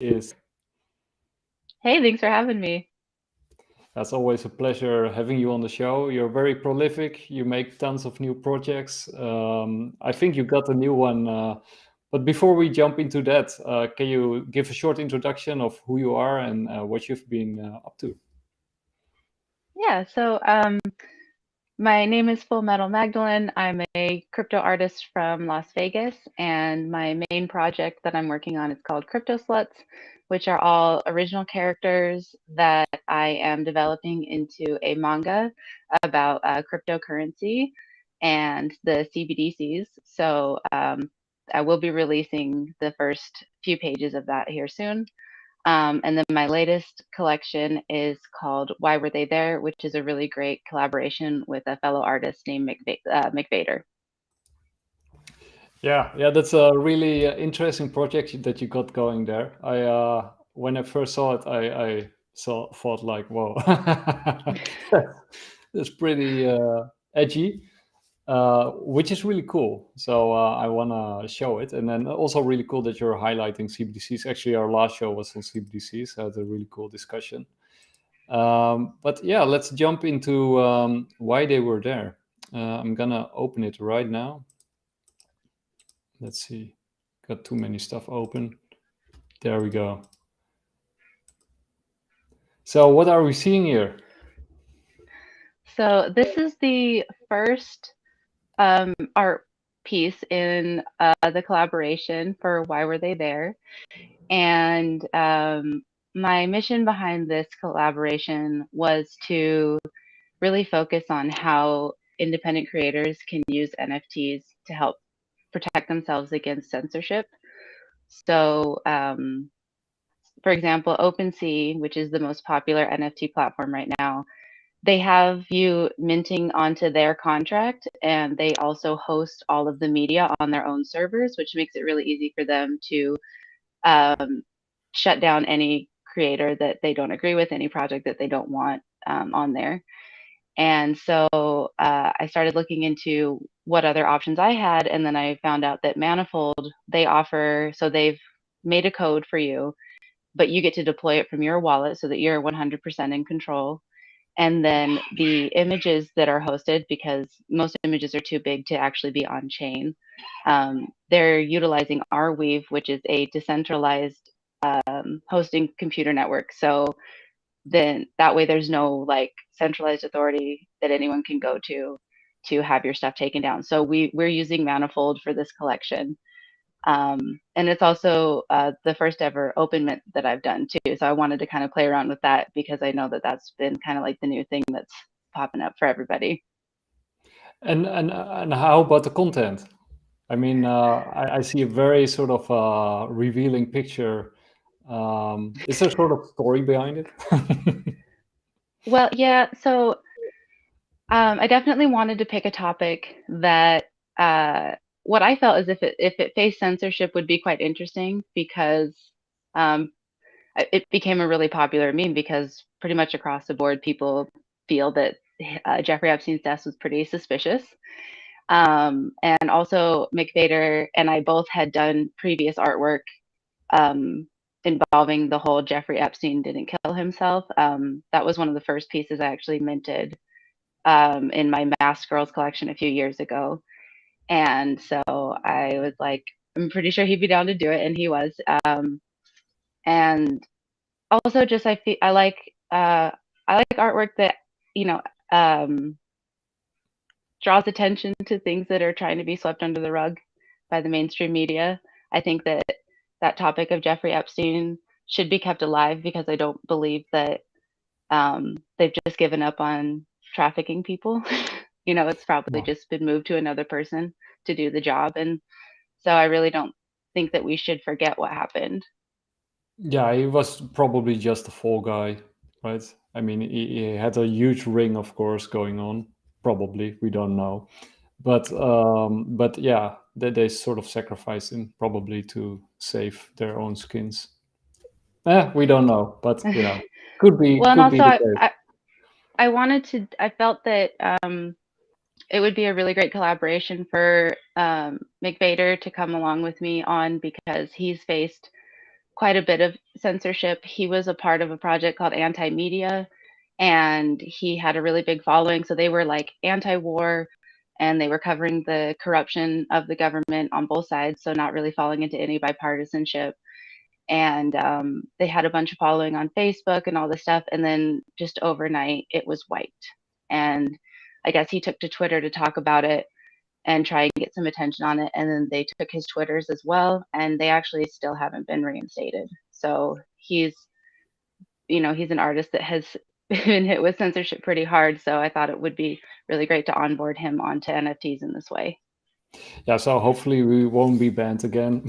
Is. Hey, thanks for having me. It's always a pleasure having you on the show. You're very prolific. You make tons of new projects. I think you got a new one. But before we jump into that, can you give a short introduction of who you are and what you've been up to? Yeah, so my name is Fullmetal Magdalene. I'm a crypto artist from Las Vegas, and my main project that I'm working on is called CryptoSluts, which are all original characters that I am developing into a manga about cryptocurrency and the CBDCs. So I will be releasing the first few pages of that here soon. And then my latest collection is called Why Were They There, which is a really great collaboration with a fellow artist named McVader. Yeah, that's a really interesting project that you got going there. When I first saw it, I thought like, whoa, that's pretty edgy. Which is really cool. So I want to show it. And then also really cool that you're highlighting CBDCs. Actually, our last show was on CBDCs, so it's a really cool discussion. But yeah, let's jump into why they were there. I'm going to open it right now. Let's see. Got too many stuff open. There we go. So what are we seeing here? So this is the first art piece in the collaboration for Why Were They There? And my mission behind this collaboration was to really focus on how independent creators can use NFTs to help protect themselves against censorship. So, for example, OpenSea, which is the most popular NFT platform right now, they have you minting onto their contract, and they also host all of the media on their own servers, which makes it really easy for them to um, shut down any creator that they don't agree with, any project that they don't want on there. And so I started looking into what other options I had, and then I found out that Manifold, they offer, so they've made a code for you, but you get to deploy it from your wallet so that you're 100% in control. And then the images that are hosted, because most images are too big to actually be on chain, they're utilizing Arweave, which is a decentralized hosting computer network. So then that way there's no like centralized authority that anyone can go to have your stuff taken down. So we're using Manifold for this collection. And it's also the first ever open mint that I've done too. So I wanted to kind of play around with that because I know that that's been kind of like the new thing that's popping up for everybody. And how about the content? I mean, I see a very sort of revealing picture. Is there sort of story behind it? Well, yeah. So I definitely wanted to pick a topic that what I felt is if it faced censorship would be quite interesting because um, it became a really popular meme because pretty much across the board people feel that Jeffrey Epstein's death was pretty suspicious. And also McVader and I both had done previous artwork involving the whole Jeffrey Epstein didn't kill himself. That was one of the first pieces I actually minted in my Masked Girls collection a few years ago. And so I was like, I'm pretty sure he'd be down to do it, and he was. And also, just I like artwork that you know um, draws attention to things that are trying to be swept under the rug by the mainstream media. I think that that topic of Jeffrey Epstein should be kept alive because I don't believe that they've just given up on trafficking people. It's probably No. just been moved to another person to do the job. And so I really don't think that we should forget what happened. Yeah, he was probably just a fall guy, right? I mean, he had a huge ring, of course, going on. Probably, we don't know, but yeah, they sort of sacrificed him probably to save their own skins. We don't know, but Well, and could be also the case. I felt that it would be a really great collaboration for McVader to come along with me on because he's faced quite a bit of censorship. He was a part of a project called Anti-Media, and he had a really big following. So they were like anti-war, and they were covering the corruption of the government on both sides, so not really falling into any bipartisanship. And they had a bunch of following on Facebook and all this stuff, and then just overnight it was wiped. And I guess he took to Twitter to talk about it and try and get some attention on it, and then they took his Twitters as well, and they actually still haven't been reinstated. So he's, he's an artist that has been hit with censorship pretty hard, so I thought it would be really great to onboard him onto NFTs in this way. Yeah, so hopefully we won't be banned again.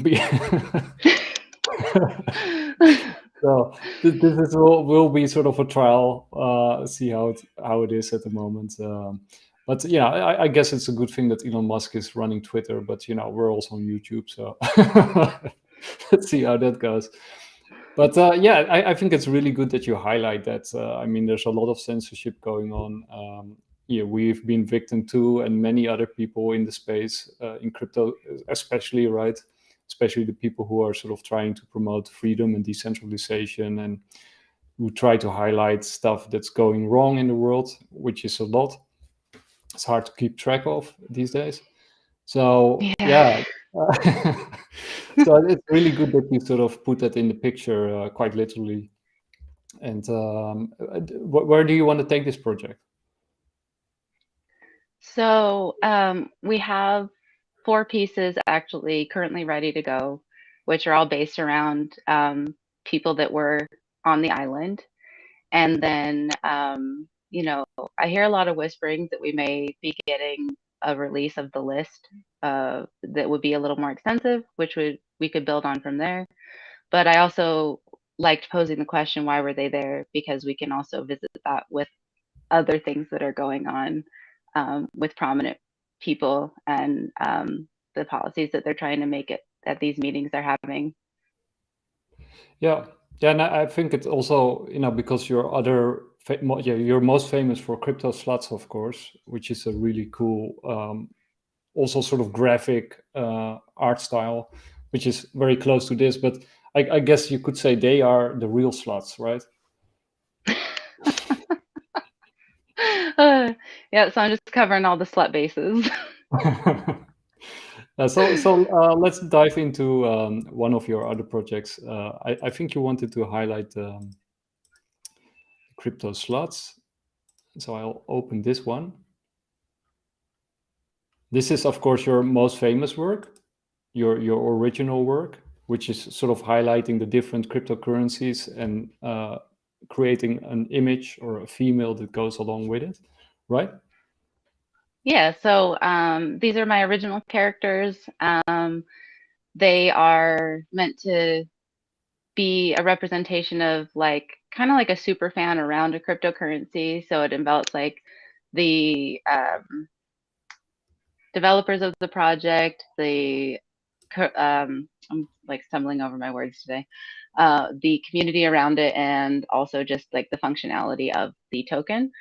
So this will be sort of a trial, see how it is at the moment. But yeah, I guess it's a good thing that Elon Musk is running Twitter, but we're also on YouTube, so let's see how that goes. But yeah, I think it's really good that you highlight that. I mean, there's a lot of censorship going on. Yeah, we've been victim to, and many other people in the space, in crypto especially, right? Especially the people who are sort of trying to promote freedom and decentralization, and who try to highlight stuff that's going wrong in the world, which is a lot. It's hard to keep track of these days. So yeah. So it's really good that you sort of put that in the picture, quite literally. And where do you want to take this project? So we have 4 pieces actually currently ready to go, which are all based around people that were on the island. And then, I hear a lot of whisperings that we may be getting a release of the list that would be a little more extensive, which we could build on from there. But I also liked posing the question, why were they there? Because we can also visit that with other things that are going on with prominent people and the policies that they're trying to make it at these meetings they're having. Yeah, and I think it's also because you're most famous for CryptoSluts, of course, which is a really cool, also sort of graphic art style, which is very close to this. But I guess you could say they are the real sluts, right? Yeah, so I'm just covering all the slut bases. So let's dive into one of your other projects. I think you wanted to highlight CryptoSluts. So I'll open this one. This is, of course, your most famous work, your original work, which is sort of highlighting the different cryptocurrencies and creating an image or a female that goes along with it, right? Yeah, so these are my original characters. They are meant to be a representation of kind of like a super fan around a cryptocurrency. So it involves like the developers of the project, I'm like stumbling over my words today, the community around it, and also just like the functionality of the token.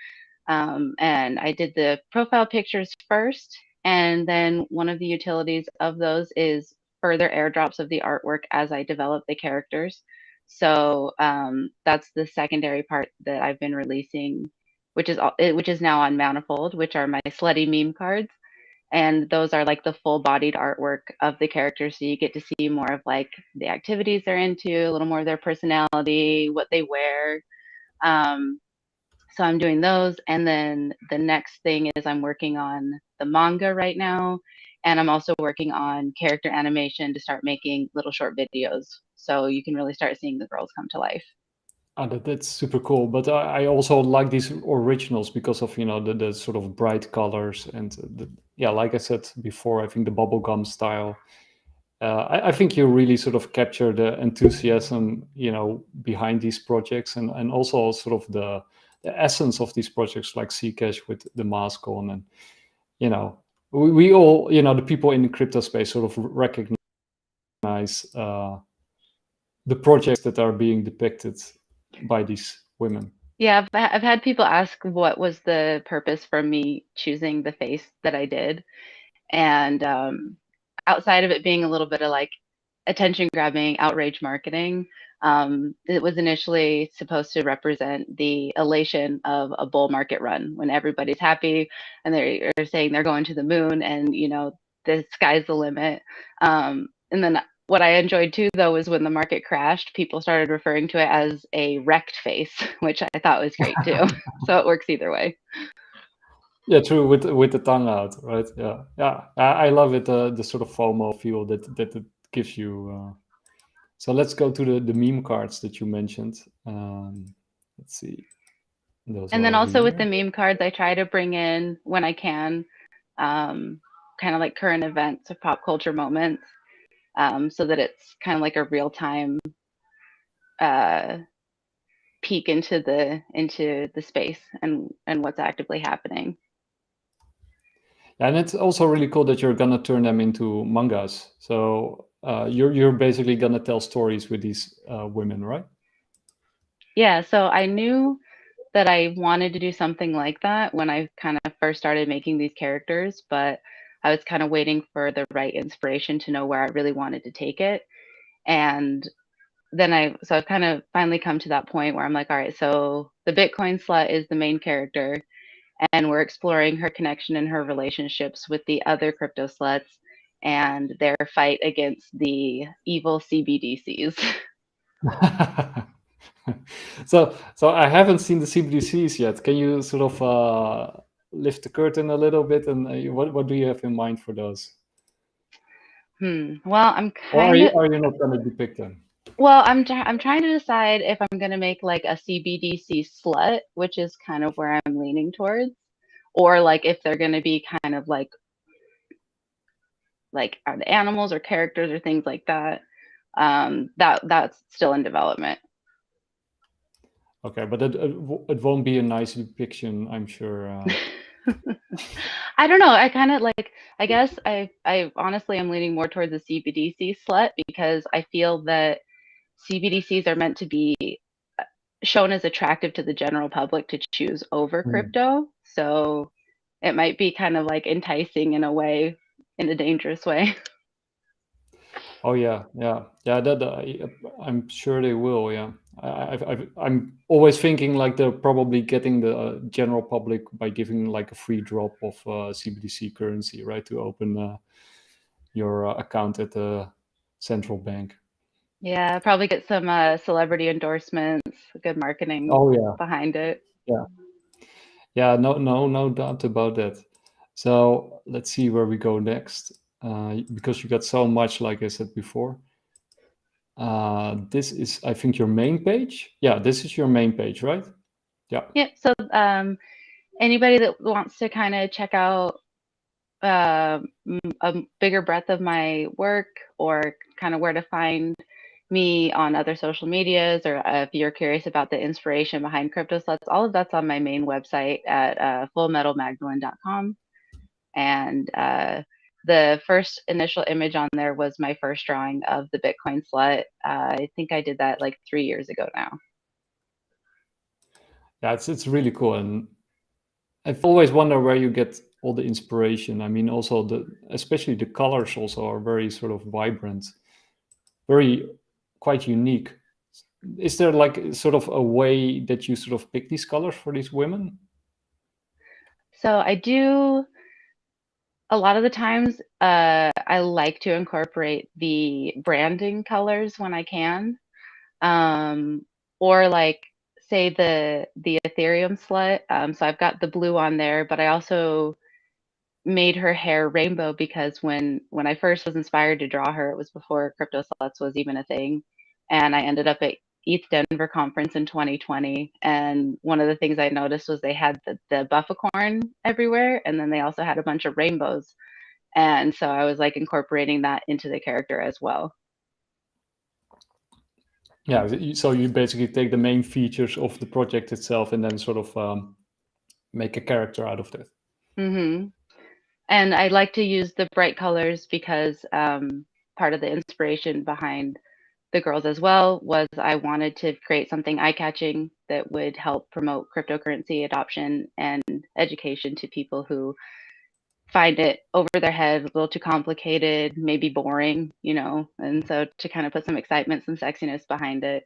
And I did the profile pictures first, and then one of the utilities of those is further airdrops of the artwork as I develop the characters. So that's the secondary part that I've been releasing, which is now on Manifold, which are my slutty meme cards. And those are like the full-bodied artwork of the characters, so you get to see more of like the activities they're into, a little more of their personality, what they wear. So I'm doing those, and then the next thing is I'm working on the manga right now, and I'm also working on character animation to start making little short videos, so you can really start seeing the girls come to life. That's super cool. But I also like these originals because of the sort of bright colors and like I said before, I think the bubblegum style. I think you really sort of capture the enthusiasm behind these projects, and also sort of the essence of these projects, like Zcash with the mask on, and we all the people in the crypto space sort of recognize the projects that are being depicted by these women. Yeah, I've had people ask what was the purpose for me choosing the face that I did, and outside of it being a little bit of like attention-grabbing outrage marketing. It was initially supposed to represent the elation of a bull market run when everybody's happy and they're saying they're going to the moon and, you know, the sky's the limit. And then what I enjoyed too, though, was when the market crashed, people started referring to it as a wrecked face, which I thought was great too. So it works either way. Yeah, true. With the tongue out, right? Yeah, yeah. I love it. The sort of FOMO feel that it gives you. So let's go to the meme cards that you mentioned. Let's see. Those And are then over also with here. the meme cards, I try to bring in when I can, kind of like current events or pop culture moments, so that it's kind of like a real time peek into the space and what's actively happening. And it's also really cool that you're gonna turn them into mangas. So you're basically gonna tell stories with these women, right? Yeah, so I knew that I wanted to do something like that when I kind of first started making these characters, but I was kind of waiting for the right inspiration to know where I really wanted to take it. And then I've kind of finally come to that point where I'm like, all right, so the Bitcoin slut is the main character, and we're exploring her connection and her relationships with the other crypto sluts and their fight against the evil CBDCs. So I haven't seen the CBDCs yet. Can you sort of lift the curtain a little bit, and what do you have in mind for those? Well, I'm Or kind of are you not going to depict them? well, I'm trying to decide if I'm gonna make like a CBDC slut, which is kind of where I'm leaning towards, or like if they're gonna be kind of like are the animals or characters or things like that. That's still in development. Okay, but it won't be a nice depiction, I'm sure. I don't know. I kind of like. I guess I honestly am leaning more towards the CBDC slut because I feel that CBDCs are meant to be shown as attractive to the general public to choose over Hmm. crypto. So it might be kind of like enticing in a way, in a dangerous way. Oh yeah, yeah, yeah. That I'm sure they will. Yeah, I'm always thinking like they're probably getting the general public by giving like a free drop of CBDC currency, right, to open your account at the central bank. Yeah, probably get some celebrity endorsements, good marketing Oh yeah, behind it. yeah, yeah. No doubt about that. So let's see where we go next, because you got so much, like I said before. This is, I think, your main page. Yeah, this is your main page, right? Yeah. Yeah, so anybody that wants to kind of check out a bigger breadth of my work or kind of where to find me on other social medias, or if you're curious about the inspiration behind CryptoSluts, all of that's on my main website at fullmetalmagdalene.com. And the first initial image on there was my first drawing of the Bitcoin slut. I think I did that like 3 years ago now. Yeah, it's really cool, and I've always wondered where you get all the inspiration. I mean, also especially the colors also are very sort of vibrant, very quite unique. Is there like sort of a way that you sort of pick these colors for these women? So I do a lot of the times, I like to incorporate the branding colors when I can, um, or like say the Ethereum slut. So I've got the blue on there, but I also made her hair rainbow because when I first was inspired to draw her, it was before Crypto Sluts was even a thing, and I ended up at ETH Denver conference in 2020. And one of the things I noticed was they had the bufficorn everywhere, and then they also had a bunch of rainbows. And so I was like incorporating that into the character as well. Yeah, so you basically take the main features of the project itself and then sort of make a character out of that. hmm And I like to use the bright colors because part of the inspiration behind the girls as well was I wanted to create something eye-catching that would help promote cryptocurrency adoption and education to people who find it over their head, a little too complicated, maybe boring, you know, and so to kind of put some excitement, some sexiness behind it.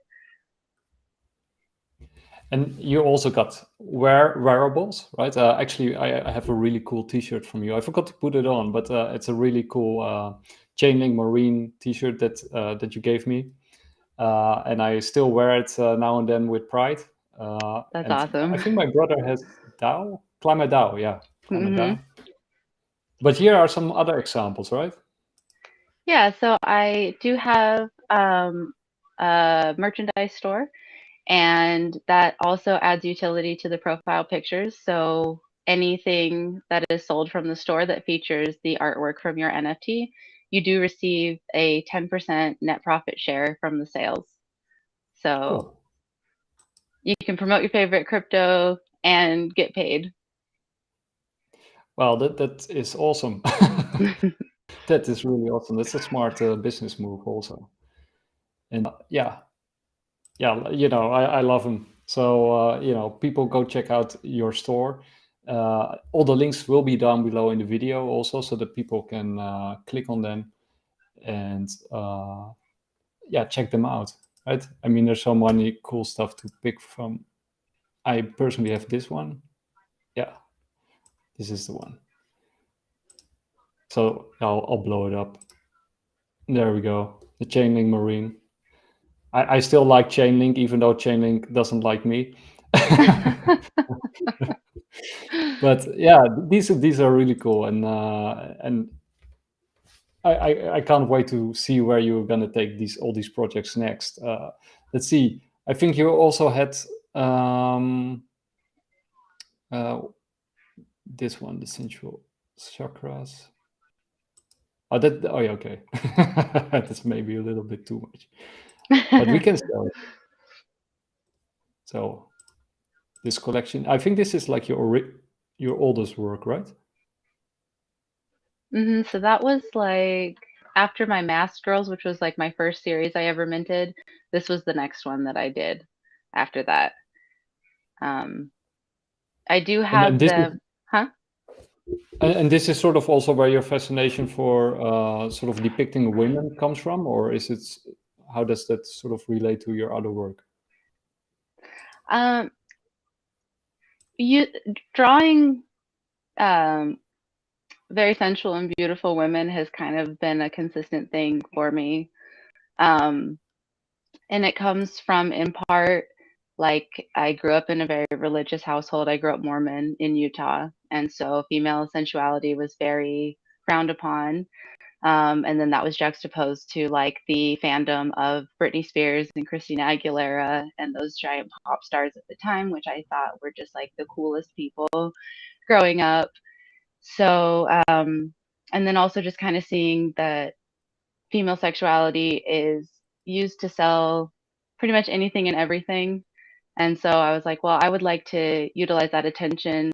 And you also got wearables, right? Actually, I have a really cool T-shirt from you. I forgot to put it on, but it's a really cool Chainlink Marine T-shirt that you gave me, and I still wear it now and then with pride. That's And awesome. I think my brother has Climate DAO, yeah, Climate Mm-hmm. DAO. But here are some other examples, right? Yeah, so I do have a merchandise store, and that also adds utility to the profile pictures. So anything that is sold from the store that features the artwork from your NFT, you do receive a 10% net profit share from the sales. So Cool. you can promote your favorite crypto and get paid. Well, that is awesome. That is really awesome. That's a smart business move also. And yeah, you know, I love them. So you know, people go check out your store. All the links will be down below in the video also, so that people can click on them and yeah, check them out. Right? I mean, there's so many cool stuff to pick from. I personally have this one. Yeah, this is the one. So I'll blow it up. There we go. The Chainlink Marine. I still like Chainlink, even though Chainlink doesn't like me. But yeah, these are really cool, and I can't wait to see where you're gonna take all these projects next. Let's see. I think you also had uh, this one, the sensual chakras. Oh, yeah, okay. That's maybe a little bit too much, but we can sell it. So this collection, I think this is like your oldest work, right? So that was like after my Masked Girls, which was like my first series I ever minted. This was the next one that I did after that. I do And have this is huh? and this is sort of also where your fascination for sort of depicting women comes from, or is it? How does that sort of relate to your other work? Um, you drawing very sensual and beautiful women has kind of been a consistent thing for me. And it comes from, in part, like I grew up in a very religious household. I grew up Mormon in Utah. And so female sensuality was very frowned upon. And then that was juxtaposed to like the fandom of Britney Spears and Christina Aguilera and those giant pop stars at the time, which I thought were just like the coolest people growing up. So, and then also just kind of seeing that female sexuality is used to sell pretty much anything and everything. And so I was like, well, I would like to utilize that attention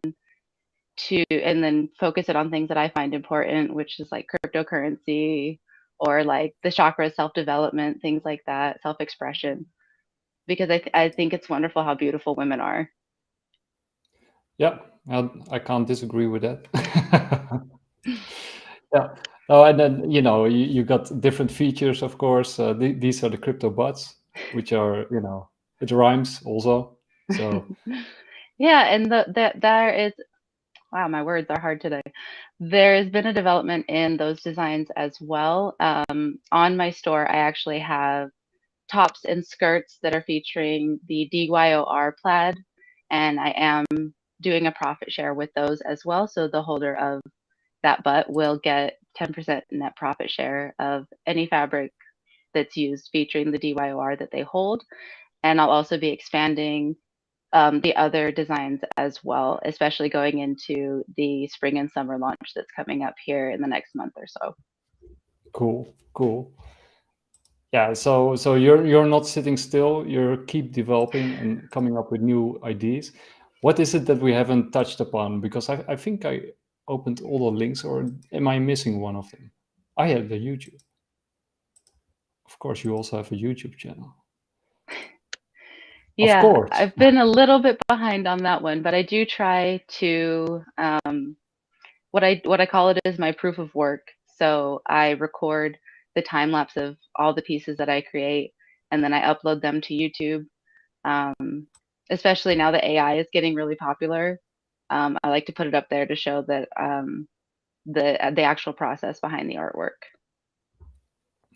to, and then focus it on things that I find important, which is like cryptocurrency or like the chakras, self development, things like that, self expression. Because I think it's wonderful how beautiful women are. Yeah, I can't disagree with that. Yeah. Oh, and then you know you got different features, of course. These are the crypto bots, which are it rhymes also. So Yeah, and there is, wow, my words are hard today. There has been a development in those designs as well. On my store, I actually have tops and skirts that are featuring the DYOR plaid, and I am doing a profit share with those as well. So the holder of that butt will get 10% net profit share of any fabric that's used featuring the DYOR that they hold. And I'll also be expanding the other designs as well, especially going into the spring and summer launch that's coming up here in the next month or so. cool. Yeah, so you're not sitting still. You keep developing and coming up with new ideas. What is it that we haven't touched upon? Because I think I opened all the links, or am I missing one of them? I have the YouTube. Of course, you also have a YouTube channel. Of Yeah, course. I've been a little bit behind on that one, but I do try to what I call it is my proof of work. So I record the time lapse of all the pieces that I create, and then I upload them to YouTube. Especially now that AI is getting really popular, I like to put it up there to show that the actual process behind the artwork.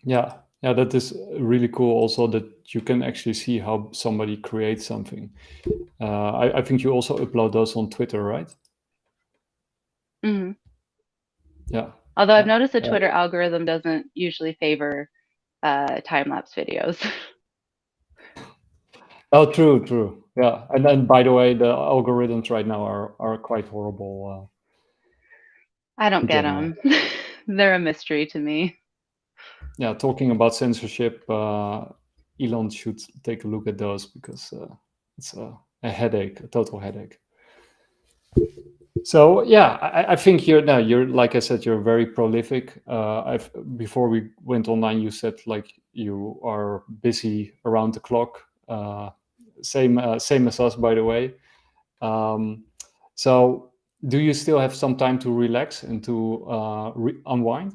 Yeah, yeah, that is really cool. Also, that you can actually see how somebody creates something. I think you also upload those on Twitter, right? Hmm. Yeah, Although I've yeah. noticed the Twitter algorithm doesn't usually favor time lapse videos. Oh, true, true. Yeah, and then by the way, the algorithms right now are quite horrible I don't in get general. them. They're a mystery to me. Yeah, talking about censorship, Elon should take a look at those because it's a headache, a total headache. So yeah, I think you're like I said, you're very prolific. Before we went online, you said like you are busy around the clock. Same as us, by the way. Um, so do you still have some time to relax and to unwind?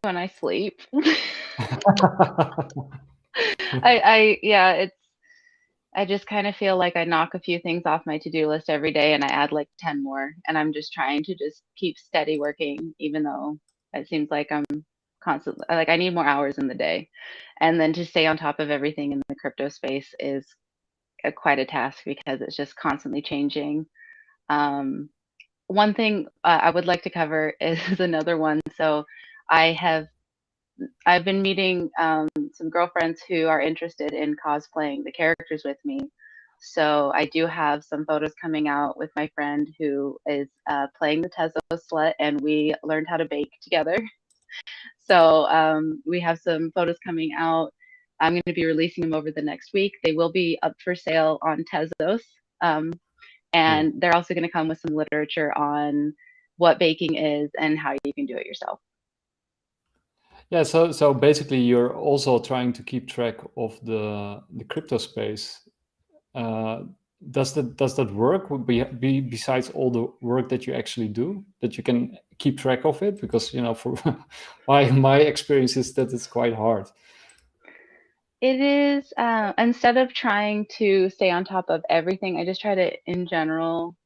When I sleep. Yeah, I just kind of feel like I knock a few things off my to-do list every day and I add like 10 more. And I'm just trying to just keep steady working, even though it seems like I'm constantly like I need more hours in the day. And then to stay on top of everything in the crypto space is quite a task because it's just constantly changing. Um, One thing I would like to cover is another one. So I have I've been meeting some girlfriends who are interested in cosplaying the characters with me. So I do have some photos coming out with my friend who is playing the Tesla slut, and we learned how to bake together. So we have some photos coming out. I'm going to be releasing them over the next week. They will be up for sale on Tezos, um, Cool. and they're also going to come with some literature on what baking is and how you can do it yourself. Yeah, so basically, you're also trying to keep track of the crypto space. Uh, does that work? Besides all the work that you actually do, that you can keep track of it? Because for my experience is that it's quite hard. It is, instead of trying to stay on top of everything, I just try to, in general,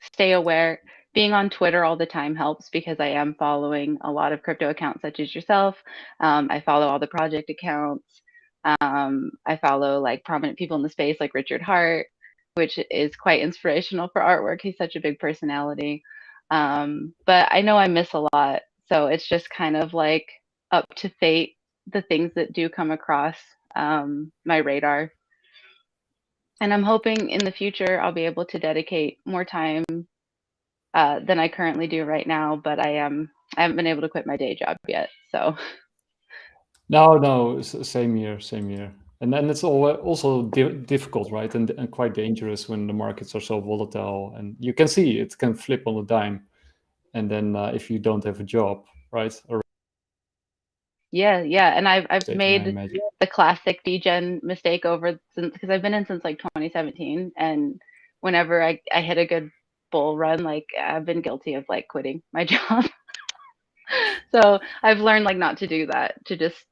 stay aware. Being on Twitter all the time helps because I am following a lot of crypto accounts such as yourself. I follow all the project accounts. I follow like prominent people in the space like Richard Hart, which is quite inspirational for artwork. He's such a big personality. But I know I miss a lot. So it's just kind of like up to fate, the things that do come across my radar. And I'm hoping in the future I'll be able to dedicate more time than I currently do right now, but I haven't been able to quit my day job yet. So No, no, same here, same here. And then it's also difficult, right? And quite dangerous when the markets are so volatile, and you can see it can flip on a dime. And then if you don't have a job, right, or yeah, yeah. And I've stating, I made imagine. the classic degen mistake over since because I've been in since like 2017, and whenever I hit a good bull run, like I've been guilty of like quitting my job. So I've learned like not to do that, to just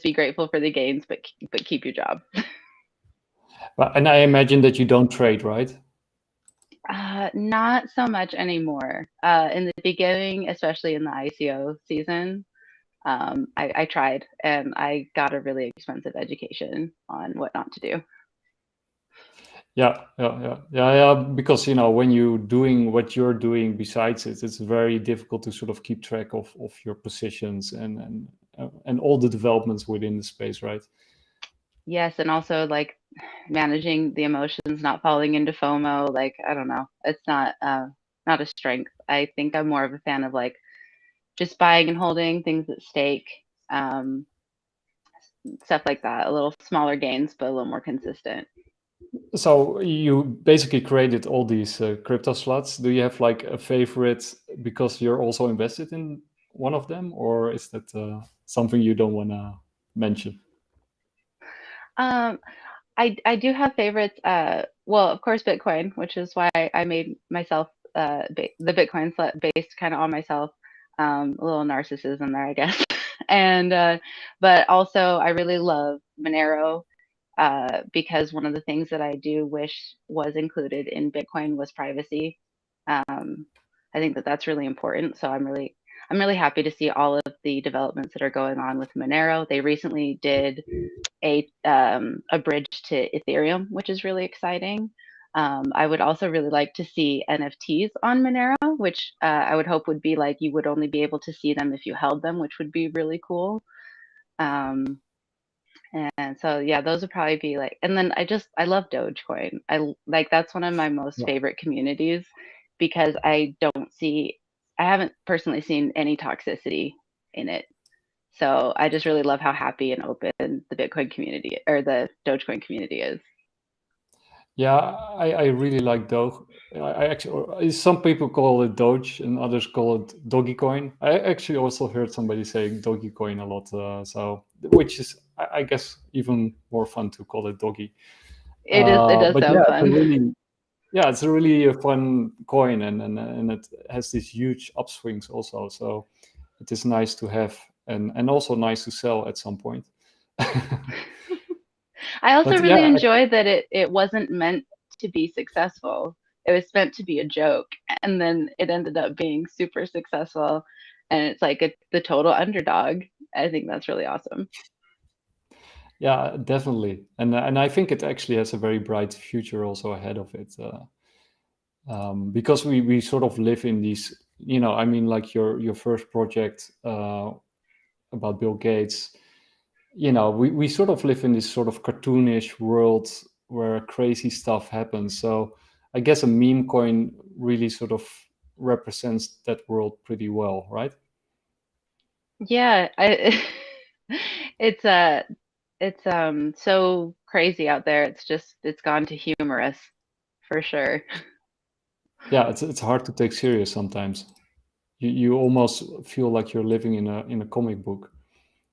be grateful for the gains, but keep your job. And I imagine that you don't trade, right? Not so much anymore. In the beginning, especially in the ICO season, I tried and I got a really expensive education on what not to do. Yeah, yeah, yeah, yeah, yeah. Because when you're doing what you're doing besides it, it's very difficult to sort of keep track of your positions and all the developments within the space, right? Yes, and also like managing the emotions, not falling into FOMO. Like I don't know, it's not a strength. I think I'm more of a fan of like just buying and holding things at stake, um, stuff like that. A little smaller gains, but a little more consistent. So you basically created all these crypto slots. Do you have like a favorite because you're also invested in one of them, or is that something you don't want to mention? Um, I do have favorites. Well, of course, Bitcoin, which is why I made myself the Bitcoin slut based kind of on myself. A little narcissism there, I guess. And but also I really love Monero because one of the things that I do wish was included in Bitcoin was privacy. I think that that's really important. So I'm really happy to see all of the developments that are going on with Monero. They recently did a bridge to Ethereum, which is really exciting. I would also really like to see NFTs on Monero, which I would hope would be like you would only be able to see them if you held them, which would be really cool. Um, and so yeah, those would probably be like. And then I love Dogecoin. That's one of my most favorite communities because I haven't personally seen any toxicity in it. So I just really love how happy and open the Bitcoin community or the Dogecoin community is. Yeah, I really like Doge. I actually, some people call it Doge and others call it Doggycoin. I actually also heard somebody saying Doggycoin a lot, so which is, I guess, even more fun to call it Doggy. It is. It does But sound yeah, fun. it's a really a fun coin, and it has these huge upswings also. So it is nice to have, and also nice to sell at some point. I also But really yeah, enjoyed that it wasn't meant to be successful. It was meant to be a joke, and then it ended up being super successful, and it's like the total underdog. I think that's really awesome. yeah, definitely, and I think it actually has a very bright future also ahead of it, because we sort of live in these, I mean, like your first project about Bill Gates, we sort of live in this sort of cartoonish world where crazy stuff happens. So I guess a meme coin really sort of represents that world pretty well, right? Yeah, it's so crazy out there. It's gone to humorous for sure. Yeah, it's hard to take serious sometimes. You almost feel like you're living in a comic book.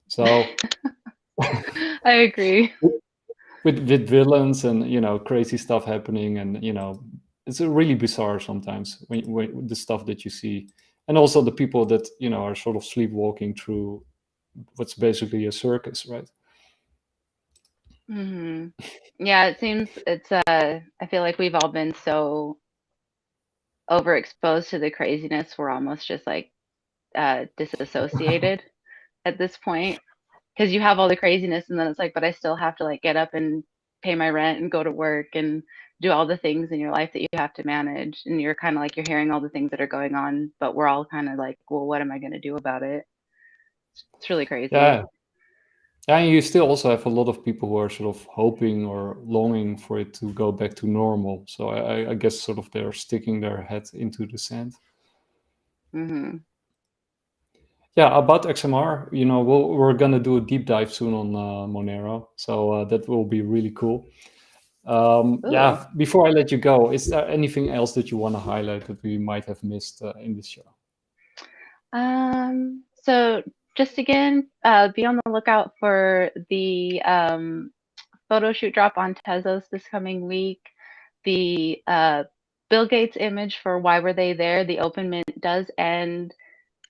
So I agree. with villains and crazy stuff happening, and it's really bizarre sometimes when the stuff that you see, and also the people that are sort of sleepwalking through what's basically a circus, right? Hmm. Yeah, it seems I feel like we've all been so overexposed to the craziness, we're almost just like disassociated at this point because you have all the craziness and then it's like, but I still have to like get up and pay my rent and go to work and do all the things in your life that you have to manage. And you're kind of like, you're hearing all the things that are going on, but we're all kind of like, well, what am I going to do about it? It's really crazy. Yeah. And you still also have a lot of people who are sort of hoping or longing for it to go back to normal. So I guess sort of they're sticking their head into the sand. Hmm. Yeah, about XMR, we're gonna do a deep dive soon on Monero, so that will be really cool. Ooh. Yeah, before I let you go, is there anything else that you want to highlight that we might have missed in this show? So just again, be on the lookout for the photo shoot drop on Tezos this coming week. The Bill Gates image for Why Were They There? The open mint does end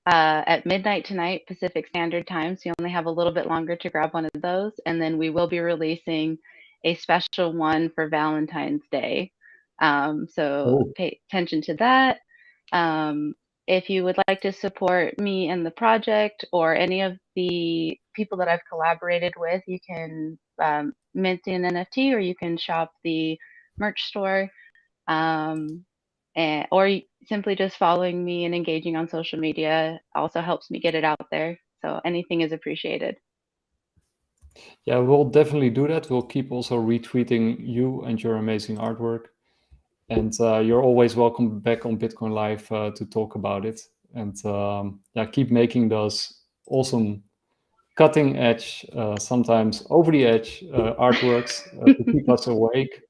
at midnight tonight, Pacific Standard Time. So you only have a little bit longer to grab one of those. And then we will be releasing a special one for Valentine's Day. So Oh, pay attention to that. Um, if you would like to support me and the project or any of the people that I've collaborated with, you can mint an NFT or you can shop the merch store. Um, or simply just following me and engaging on social media also helps me get it out there. So anything is appreciated. yeah, we'll definitely do that. We'll keep also retweeting you and your amazing artwork. And you're always welcome back on Bitcoin Live to talk about it. And yeah, keep making those awesome cutting edge, sometimes over the edge artworks to keep us awake.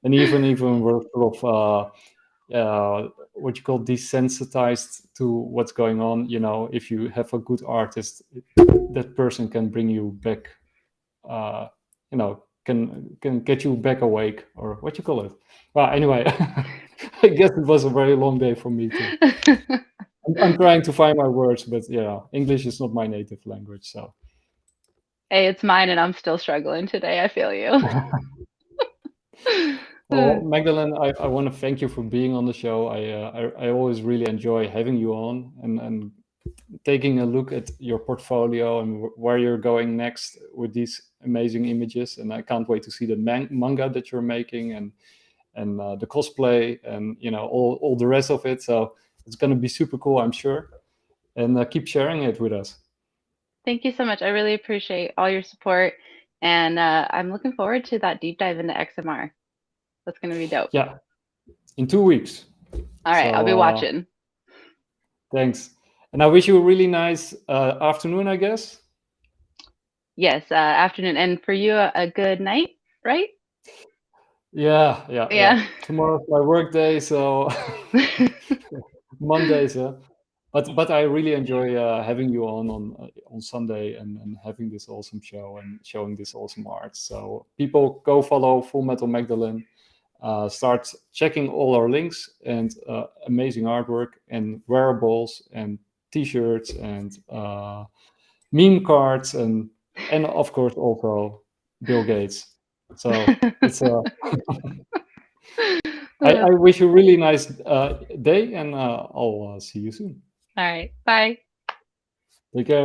And even we're sort of what you call desensitized to what's going on. If you have a good artist, that person can bring you back. Can get you back awake, or what you call it. Well, anyway. I guess it was a very long day for me too. I'm trying to find my words, but yeah, English is not my native language, so. Hey, it's mine, and I'm still struggling today. I feel you. Well, Magdalene, I want to thank you for being on the show. I always really enjoy having you on and taking a look at your portfolio and where you're going next with these amazing images. And I can't wait to see the manga that you're making and the cosplay and all the rest of it. So it's going to be super cool, I'm sure. And keep sharing it with us. Thank you so much. I really appreciate all your support, and I'm looking forward to that deep dive into XMR. That's going to be dope. Yeah, in 2 weeks. All right, I'll be watching. Thanks. And I wish you a really nice afternoon, I guess. Yes, afternoon. And for you, a good night, right? Yeah. Tomorrow's my work day, so Mondays. But I really enjoy having you on Sunday and having this awesome show and showing this awesome art. So people go follow Fullmetal Magdalene. Start checking all our links and amazing artwork and wearables and T-shirts and meme cards and of course also Bill Gates. So it's I wish you a really nice day, and I'll see you soon. All right, bye. Take care.